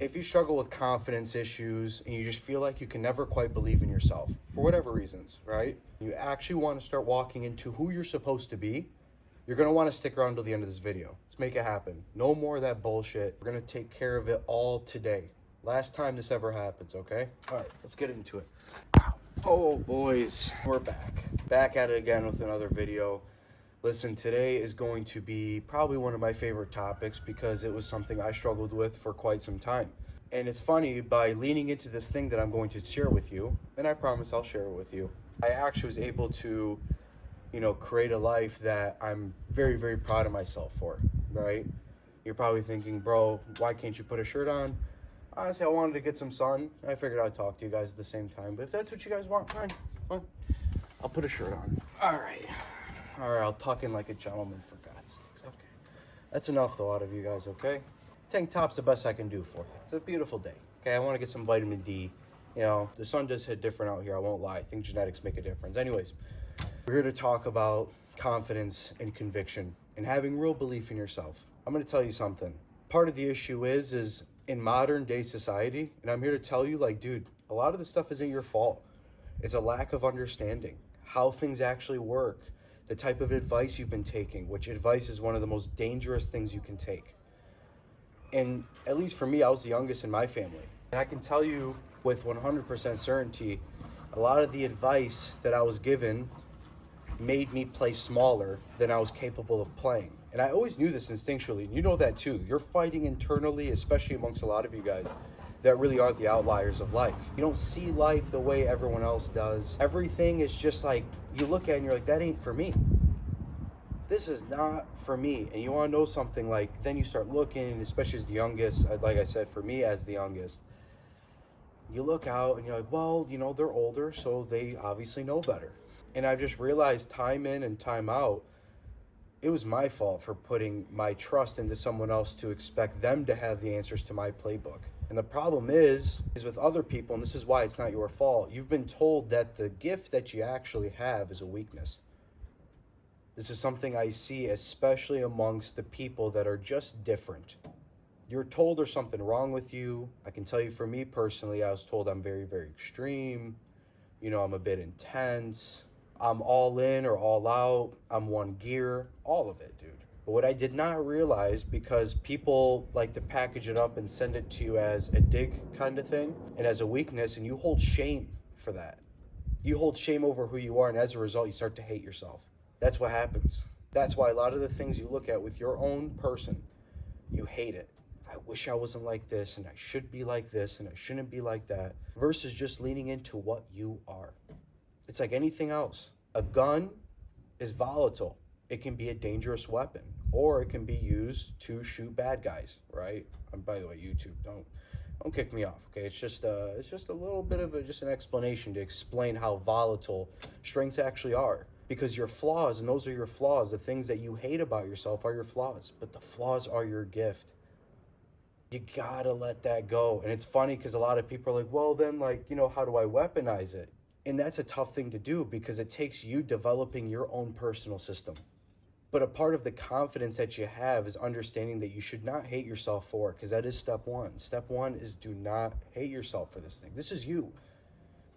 If you struggle with confidence issues and you just feel like you can never quite believe in yourself for whatever reasons, right? You actually want to start walking into who you're supposed to be, you're going to want to stick around till the end of this video. Let's make it happen. No more of that bullshit. We're going to take care of it all today. Last time this ever happens, okay? All right, let's get into it. Oh, boys, we're back. Back at it again with another video. Listen, today is going to be probably one of my favorite topics because it was something I struggled with for quite some time. And it's funny, by leaning into this thing that I'm going to share with you, and I promise I'll share it with you, I actually was able to, create a life that I'm very, very proud of myself for, right? You're probably thinking, bro, why can't you put a shirt on? Honestly, I wanted to get some sun. I figured I'd talk to you guys at the same time. But if that's what you guys want, fine. I'll put a shirt on. All right, I'll tuck in like a gentleman, for God's sakes. Okay. That's enough, though, out of you guys, okay? Tank top's the best I can do for you. It's a beautiful day, okay? I want to get some vitamin D. The sun does hit different out here, I won't lie. I think genetics make a difference. Anyways, we're here to talk about confidence and conviction and having real belief in yourself. I'm going to tell you something. Part of the issue is in modern day society, and I'm here to tell you, dude, a lot of this stuff isn't your fault. It's a lack of understanding how things actually work, the type of advice you've been taking, which advice is one of the most dangerous things you can take. And at least for me, I was the youngest in my family. And I can tell you with 100% certainty, a lot of the advice that I was given made me play smaller than I was capable of playing. And I always knew this instinctually, and you know that too. You're fighting internally, especially amongst a lot of you guys that really are the outliers of life. You don't see life the way everyone else does. Everything is just like, you look at it and you're like, that ain't for me. This is not for me. And you want to know something, then you start looking, especially as the youngest, like I said, for me as the youngest, you look out and you're like, well, they're older, so they obviously know better. And I just realized time in and time out, it was my fault for putting my trust into someone else to expect them to have the answers to my playbook. And the problem is with other people, and this is why it's not your fault, you've been told that the gift that you actually have is a weakness. This is something I see especially amongst the people that are just different. You're told there's something wrong with you. I can tell you for me personally, I was told I'm very, very extreme. I'm a bit intense. I'm all in or all out. I'm one gear. All of it, dude. But what I did not realize, because people like to package it up and send it to you as a dig kind of thing and as a weakness, and you hold shame for that. You hold shame over who you are, and as a result, you start to hate yourself. That's what happens. That's why a lot of the things you look at with your own person, you hate it. I wish I wasn't like this, and I should be like this, and I shouldn't be like that, versus just leaning into what you are. It's like anything else. A gun is volatile. It can be a dangerous weapon, or it can be used to shoot bad guys, right? And by the way, YouTube, don't kick me off, okay? It's just a little bit of just an explanation to explain how volatile strengths actually are. Because your flaws, and those are your flaws, the things that you hate about yourself are your flaws, but the flaws are your gift. You gotta let that go. And it's funny because a lot of people are like, well, then, how do I weaponize it? And that's a tough thing to do because it takes you developing your own personal system. But a part of the confidence that you have is understanding that you should not hate yourself for it, because that is step one. Step one is do not hate yourself for this thing. This is you.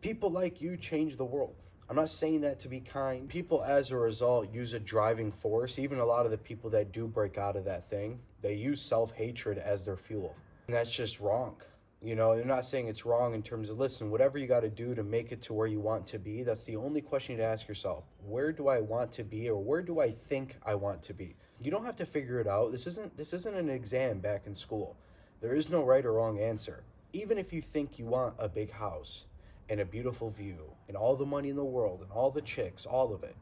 People like you change the world. I'm not saying that to be kind. People, as a result, use a driving force. Even a lot of the people that do break out of that thing, they use self-hatred as their fuel. And that's just wrong. They're not saying it's wrong in terms of, listen, whatever you got to do to make it to where you want to be, that's the only question you need to ask yourself. Where do I want to be, or where do I think I want to be? You don't have to figure it out. This isn't an exam back in school. There is no right or wrong answer. Even if you think you want a big house and a beautiful view and all the money in the world and all the chicks, all of it,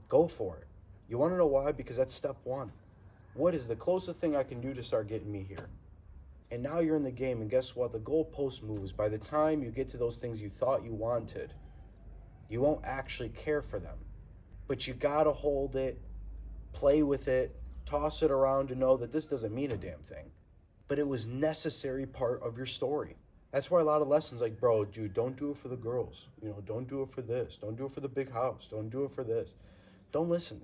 go for it. You want to know why? Because that's step one. What is the closest thing I can do to start getting me here? And now you're in the game, and guess what? The goalpost moves. By the time you get to those things you thought you wanted, you won't actually care for them. But you gotta hold it, play with it, toss it around to know that this doesn't mean a damn thing. But it was necessary part of your story. That's why a lot of lessons like, bro, dude, don't do it for the girls. Don't do it for this. Don't do it for the big house. Don't do it for this. Don't listen.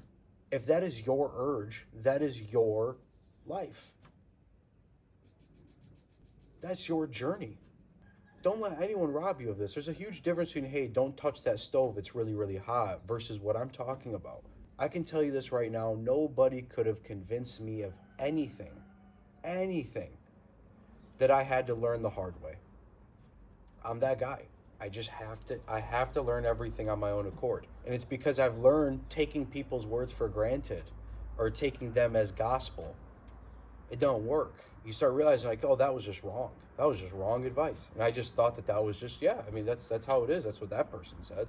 If that is your urge, that is your life. That's your journey. Don't let anyone rob you of this. There's a huge difference between, hey, don't touch that stove, it's really, really hot, versus what I'm talking about. I can tell you this right now, nobody could have convinced me of anything that I had to learn the hard way. I'm that guy. I have to learn everything on my own accord. And it's because I've learned taking people's words for granted or taking them as gospel. It don't work. You start realizing like, oh, that was just wrong. That was just wrong advice. And I just thought that was just, yeah, I mean, that's how it is. That's what that person said.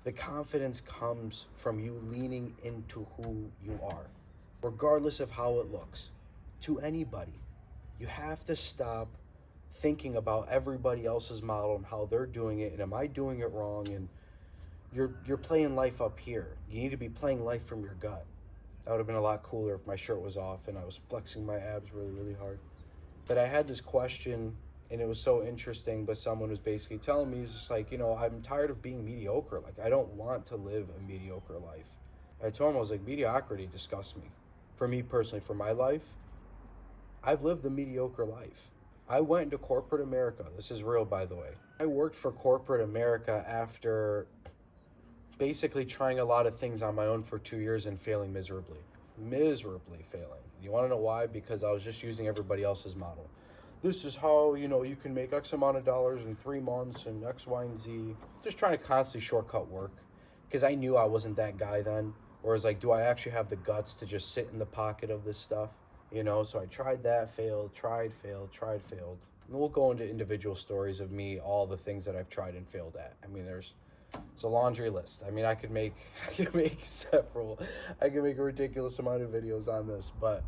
The confidence comes from you leaning into who you are, regardless of how it looks to anybody. You have to stop thinking about everybody else's model and how they're doing it and am I doing it wrong, and you're playing life up here. You need to be playing life from your gut. That would have been a lot cooler if my shirt was off and I was flexing my abs really, really hard. But I had this question and it was so interesting, but someone was basically telling me, it's just like, I'm tired of being mediocre. Like, I don't want to live a mediocre life. I told him, I was like, mediocrity disgusts me. For me personally, for my life, I've lived a mediocre life. I went into corporate America. This is real, by the way. I worked for corporate America after basically trying a lot of things on my own for 2 years and failing miserably. Miserably failing. You want to know why? Because I was just using everybody else's model. This is how, you can make X amount of dollars in 3 months and X, Y, and Z. Just trying to constantly shortcut work. Because I knew I wasn't that guy then. Or it was like, do I actually have the guts to just sit in the pocket of this stuff? So I tried that, failed, tried, failed. And we'll go into individual stories of me, all the things that I've tried and failed at. I mean, it's a laundry list. I mean, I could make a ridiculous amount of videos on this, but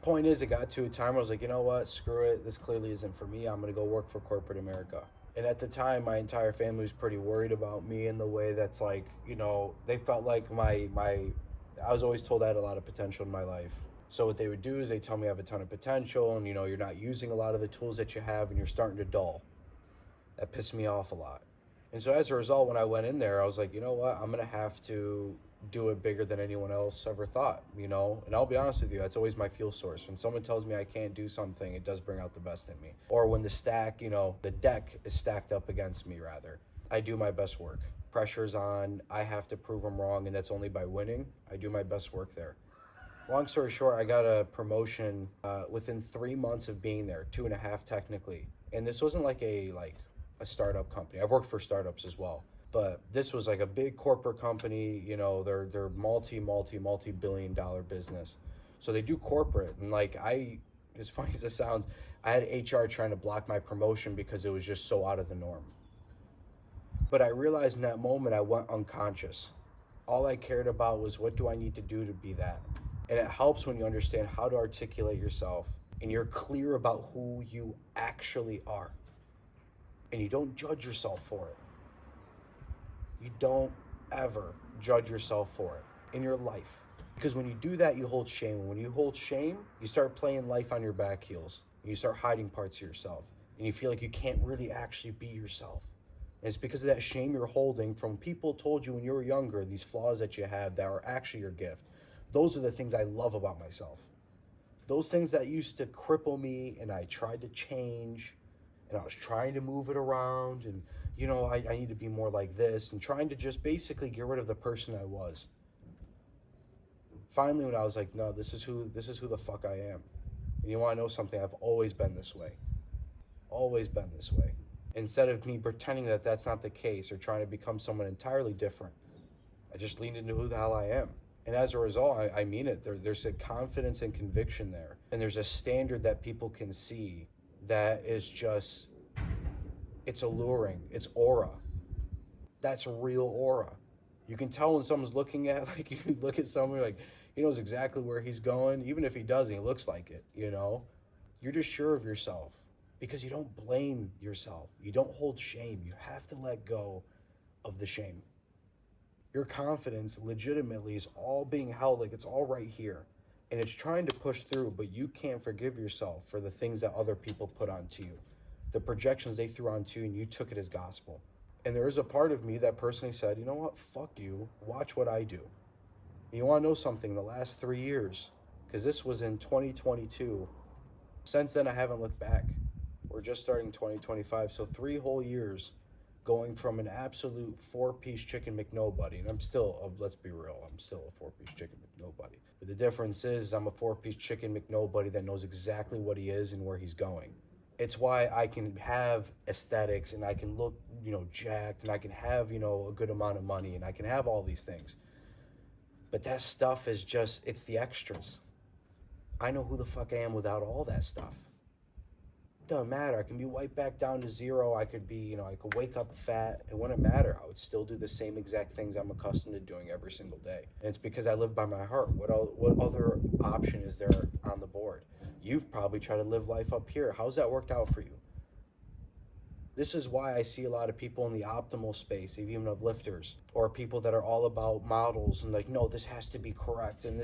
point is, it got to a time where I was like, you know what, screw it. This clearly isn't for me. I'm going to go work for corporate America. And at the time, my entire family was pretty worried about me in the way that's like, they felt like I was always told I had a lot of potential in my life. So what they would do is they tell me I have a ton of potential and, you're not using a lot of the tools that you have and you're starting to dull. That pissed me off a lot. And so as a result, when I went in there, I was like, you know what, I'm going to have to do it bigger than anyone else ever thought, And I'll be honest with you, that's always my fuel source. When someone tells me I can't do something, it does bring out the best in me. Or when the deck is stacked up against me, rather. I do my best work. Pressure's on, I have to prove them wrong, and that's only by winning. I do my best work there. Long story short, I got a promotion within 3 months of being there, 2.5 technically. And this wasn't like a startup company. I've worked for startups as well. But this was like a big corporate company, they're multi-billion dollar business. So they do corporate. And as funny as it sounds, I had HR trying to block my promotion because it was just so out of the norm. But I realized in that moment I went unconscious. All I cared about was, what do I need to do to be that? And it helps when you understand how to articulate yourself and you're clear about who you actually are. And you don't judge yourself for it. You don't ever judge yourself for it in your life. Because when you do that, you hold shame. And when you hold shame, you start playing life on your back heels. And you start hiding parts of yourself. And you feel like you can't really actually be yourself. And it's because of that shame you're holding from people told you when you were younger, these flaws that you have that are actually your gift. Those are the things I love about myself. Those things that used to cripple me and I tried to change and I was trying to move it around and, I need to be more like this and trying to just basically get rid of the person I was. Finally, when I was like, no, this is who the fuck I am. And you want to know something? I've always been this way. Always been this way. Instead of me pretending that that's not the case or trying to become someone entirely different, I just leaned into who the hell I am. And as a result, I mean it. There's a confidence and conviction there. And there's a standard that people can see that is just, it's alluring. It's aura. That's real aura. You can tell when someone's looking at, you can look at someone like, he knows exactly where he's going. Even if he doesn't, he looks like it, You're just sure of yourself because you don't blame yourself. You don't hold shame. You have to let go of the shame. Your confidence legitimately is all being held like it's all right here. And it's trying to push through, but you can't forgive yourself for the things that other people put onto you. The projections they threw onto you and you took it as gospel. And there is a part of me that personally said, you know what, fuck you, watch what I do. And you want to know something, the last 3 years, because this was in 2022, Since then, I haven't looked back. We're just starting 2025, so 3 whole years going from an absolute four-piece chicken McNobody, and I'm still, let's be real, I'm still a four-piece chicken McNobody. But the difference is I'm a four-piece chicken McNobody that knows exactly what he is and where he's going. It's why I can have aesthetics and I can look, jacked, and I can have, a good amount of money, and I can have all these things. But that stuff is just, it's the extras. I know who the fuck I am without all that stuff. Doesn't matter. I can be wiped back down to zero. I could be, I could wake up fat. It wouldn't matter. I would still do the same exact things I'm accustomed to doing every single day. And it's because I live by my heart. What other option is there on the board? You've probably tried to live life up here. How's that worked out for you? This is why I see a lot of people in the optimal space, even of lifters, or people that are all about models and like, no, this has to be correct. And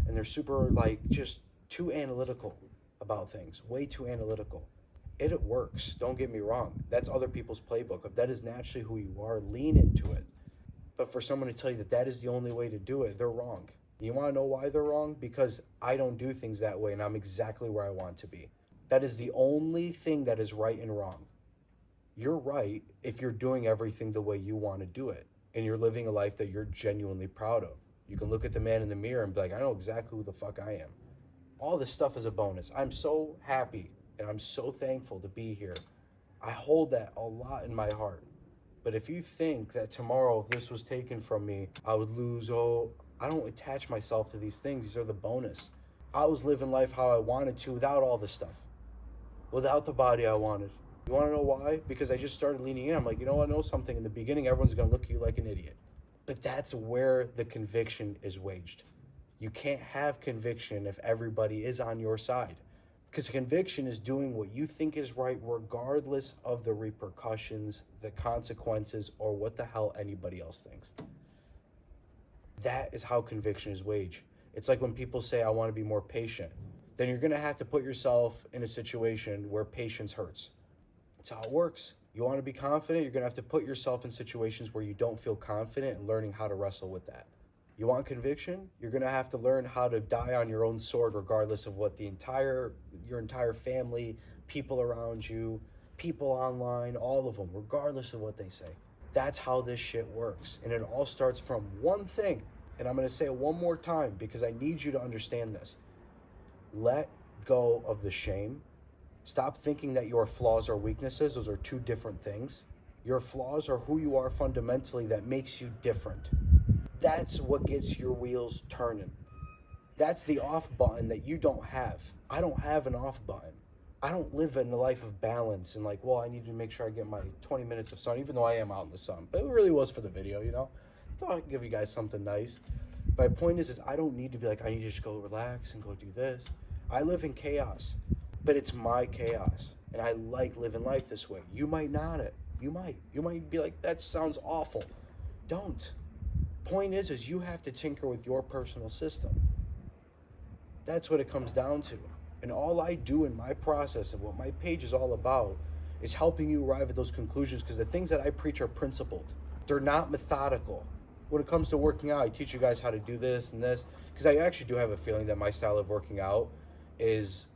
they're super just too analytical about things, way too analytical. It works, don't get me wrong. That's other people's playbook. If that is naturally who you are, lean into it. But for someone to tell you that is the only way to do it, they're wrong. You wanna know why they're wrong? Because I don't do things that way and I'm exactly where I want to be. That is the only thing that is right and wrong. You're right if you're doing everything the way you wanna do it and you're living a life that you're genuinely proud of. You can look at the man in the mirror and be like, I know exactly who the fuck I am. All this stuff is a bonus. I'm so happy and I'm so thankful to be here. I hold that a lot in my heart. But if you think that tomorrow, if this was taken from me, I would lose, I don't attach myself to these things. These are the bonus. I was living life how I wanted to without all this stuff, without the body I wanted. You wanna know why? Because I just started leaning in. I'm like, I know something. In the beginning, everyone's gonna look at you like an idiot. But that's where the conviction is waged. You can't have conviction if everybody is on your side. Because conviction is doing what you think is right regardless of the repercussions, the consequences, or what the hell anybody else thinks. That is how conviction is waged. It's like when people say, I want to be more patient. Then you're going to have to put yourself in a situation where patience hurts. That's how it works. You want to be confident, you're going to have to put yourself in situations where you don't feel confident and learning how to wrestle with that. You want conviction? You're gonna have to learn how to die on your own sword regardless of what your entire family, people around you, people online, all of them, regardless of what they say. That's how this shit works. And it all starts from one thing. And I'm gonna say it one more time because I need you to understand this. Let go of the shame. Stop thinking that your flaws are weaknesses. Those are two different things. Your flaws are who you are fundamentally that makes you different. That's what gets your wheels turning. That's the off button that you don't have. I don't have an off button. I don't live in a life of balance and I need to make sure I get my 20 minutes of sun, even though I am out in the sun. But it really was for the video, Thought I'd give you guys something nice. My point is I don't need to be like, I need to just go relax and go do this. I live in chaos, but it's my chaos. And I like living life this way. You might not it. You might be like, that sounds awful. Don't. Point is you have to tinker with your personal system. That's what it comes down to. And all I do in my process and what my page is all about is helping you arrive at those conclusions, because the things that I preach are principled. They're not methodical. When it comes to working out, I teach you guys how to do this and this, because I actually do have a feeling that my style of working out is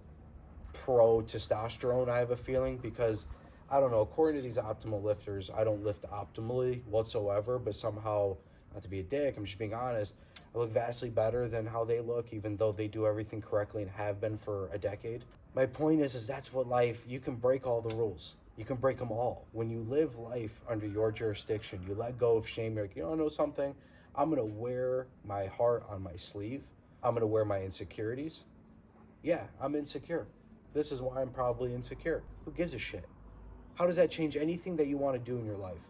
pro testosterone. I have a feeling, because I don't know, according to these optimal lifters, I don't lift optimally whatsoever, but somehow, not to be a dick, I'm just being honest, I look vastly better than how they look, even though they do everything correctly and have been for a decade. My point is that's what life, you can break all the rules. You can break them all. When you live life under your jurisdiction, you let go of shame. You're like, you don't know something? I'm going to wear my heart on my sleeve. I'm going to wear my insecurities. Yeah, I'm insecure. This is why I'm probably insecure. Who gives a shit? How does that change anything that you want to do in your life?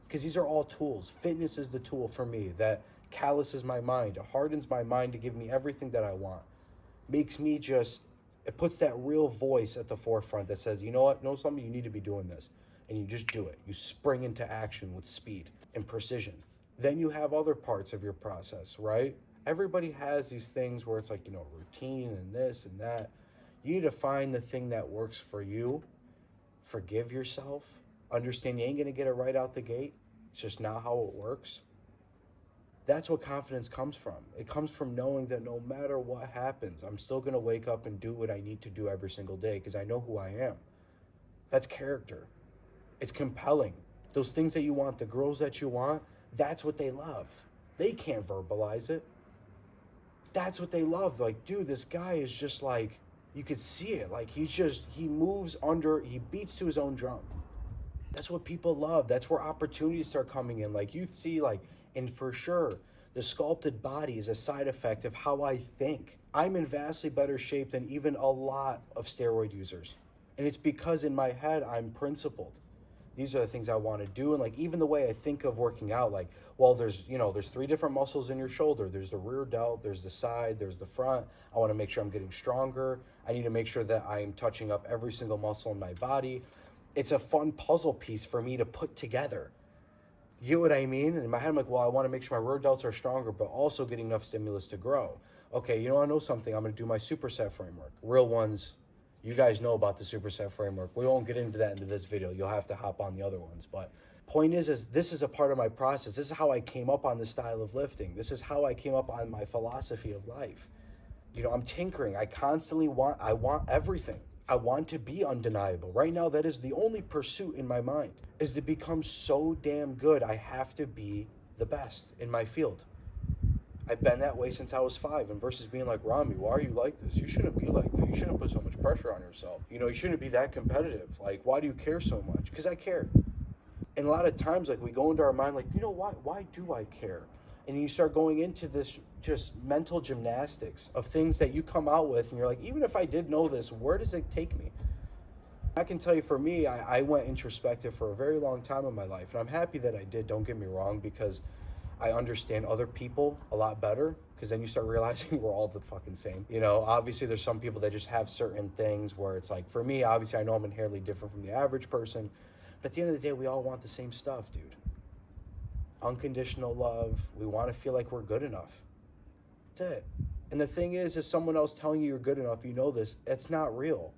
Because these are all tools. Fitness is the tool for me that calluses my mind, hardens my mind to give me everything that I want. Makes me it puts that real voice at the forefront that says, you know what, know something, you need to be doing this. And you just do it. You spring into action with speed and precision. Then you have other parts of your process, right? Everybody has these things where it's like, routine and this and that. You need to find the thing that works for you. Forgive yourself. Understand you ain't going to get it right out the gate. It's just not how it works. That's what confidence comes from. It comes from knowing that no matter what happens, I'm still going to wake up and do what I need to do every single day because I know who I am. That's character. It's compelling. Those things that you want, the girls that you want, that's what they love. They can't verbalize it. That's what they love. Like, dude, this guy is just like, you could see it. Like, he beats to his own drum. That's what people love. That's where opportunities start coming in. Like, you see, like, and for sure, the sculpted body is a side effect of how I think. I'm in vastly better shape than even a lot of steroid users. And it's because in my head, I'm principled. These are the things I want to do. And like, even the way I think of working out, like, well, there's 3 different muscles in your shoulder. There's the rear delt, there's the side, there's the front. I want to make sure I'm getting stronger. I need to make sure that I am touching up every single muscle in my body. It's a fun puzzle piece for me to put together. You know what I mean? And in my head, I'm like, well, I want to make sure my rear delts are stronger, but also getting enough stimulus to grow. Okay, I know something. I'm going to do my superset framework. Real ones, you guys know about the superset framework. We won't get into that into this video. You'll have to hop on the other ones. But point is this is a part of my process. This is how I came up on this style of lifting. This is how I came up on my philosophy of life. I'm tinkering. I want everything. I want to be undeniable. Right now, that is the only pursuit in my mind, is to become so damn good. I have to be the best in my field. I've been that way since I was 5. And versus being like, Rami, why are you like this? You shouldn't be like that. You shouldn't put so much pressure on yourself. You shouldn't be that competitive. Like, why do you care so much? Because I care. And a lot of times, like, we go into our mind, like, why do I care? And you start going into this just mental gymnastics of things that you come out with, and you're like, even if I did know this, where does it take me? I can tell you, for me, I went introspective for a very long time in my life, and I'm happy that I did, don't get me wrong, because I understand other people a lot better, because then you start realizing we're all the fucking same. Obviously there's some people that just have certain things where it's like, for me, obviously I know I'm inherently different from the average person, but at the end of the day, we all want the same stuff, dude. Unconditional love. We want to feel like we're good enough. That's it. And the thing is someone else telling you you're good enough, this, it's not real.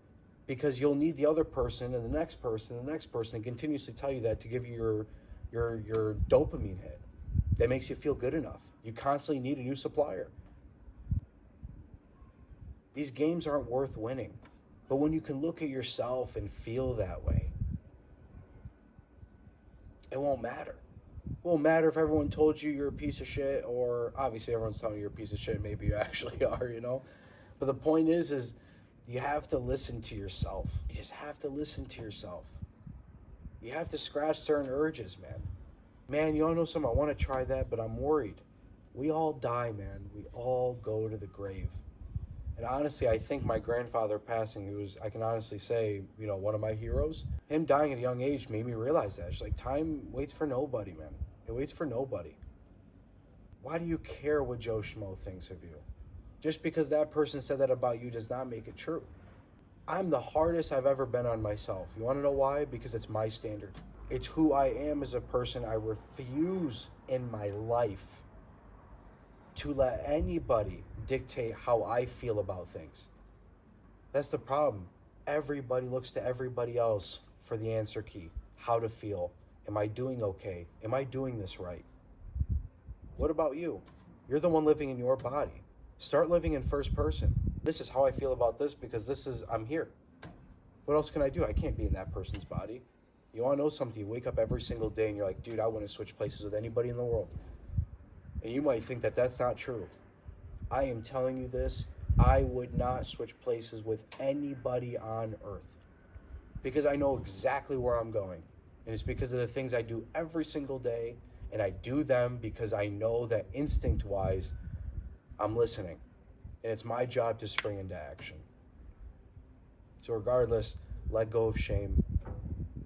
Because you'll need the other person and the next person and the next person and continuously tell you that to give you your dopamine hit that makes you feel good enough. You constantly need a new supplier. These games aren't worth winning. But when you can look at yourself and feel that way, it won't matter. It won't matter if everyone told you you're a piece of shit, or obviously everyone's telling you you're a piece of shit. Maybe you actually are, But the point is you have to listen to yourself. You just have to listen to yourself. You have to scratch certain urges, man. Man, you all know something? I want to try that, but I'm worried. We all die, man. We all go to the grave. And honestly, I think my grandfather passing, I can honestly say, one of my heroes, him dying at a young age made me realize that. It's like, time waits for nobody, man. It waits for nobody. Why do you care what Joe Schmo thinks of you? Just because that person said that about you does not make it true. I'm the hardest I've ever been on myself. You want to know why? Because it's my standard. It's who I am as a person. I refuse in my life to let anybody dictate how I feel about things. That's the problem. Everybody looks to everybody else for the answer key. How to feel. Am I doing okay? Am I doing this right? What about you? You're the one living in your body. Start living in first person. This is how I feel about this because I'm here. What else can I do? I can't be in that person's body. You want to know something? You wake up every single day and you're like, dude, I wouldn't switch places with anybody in the world. And you might think that that's not true. I am telling you this. I would not switch places with anybody on earth because I know exactly where I'm going. And it's because of the things I do every single day. And I do them because I know that instinct-wise, I'm listening. And it's my job to spring into action. So regardless, let go of shame.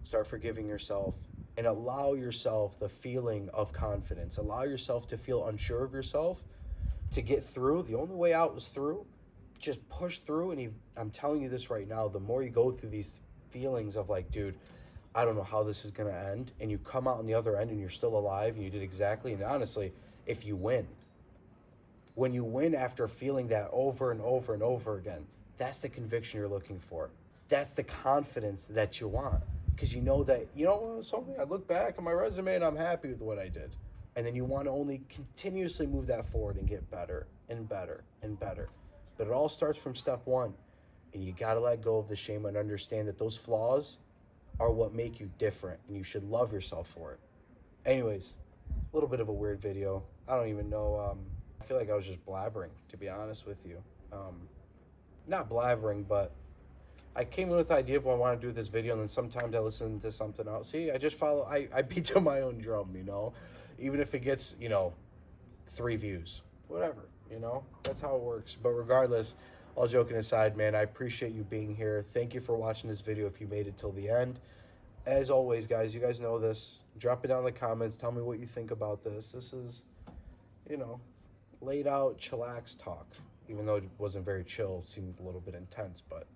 Start forgiving yourself. And allow yourself the feeling of confidence. Allow yourself to feel unsure of yourself. To get through, the only way out is through. Just push through. And I'm telling you this right now, the more you go through these feelings of like, dude, I don't know how this is going to end. And you come out on the other end and you're still alive and you did exactly. And honestly, if you win, when you win after feeling that over and over and over again, that's the conviction you're looking for. That's the confidence that you want. Because you know that, something, I look back on my resume and I'm happy with what I did. And then you want to only continuously move that forward and get better and better and better. But it all starts from step one. And you got to let go of the shame and understand that those flaws are what make you different. And you should love yourself for it. Anyways, a little bit of a weird video. I don't even know. I feel like I was just blabbering, to be honest with you. Not blabbering, but I came in with the idea of what I want to do with this video, and then sometimes I listen to something else. See, I just follow, I beat to my own drum, you know? Even if it gets, 3 views. Whatever, That's how it works. But regardless, all joking aside, man, I appreciate you being here. Thank you for watching this video if you made it till the end. As always, guys, you guys know this. Drop it down in the comments. Tell me what you think about this. This is, laid out, chillax talk. Even though it wasn't very chill, it seemed a little bit intense, but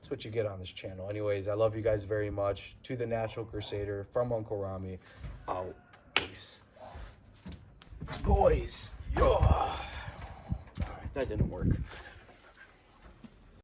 that's what you get on this channel. Anyways, I love you guys very much. To the Natural Crusader, from Uncle Rami. Out. Peace. Boys. All right, that didn't work.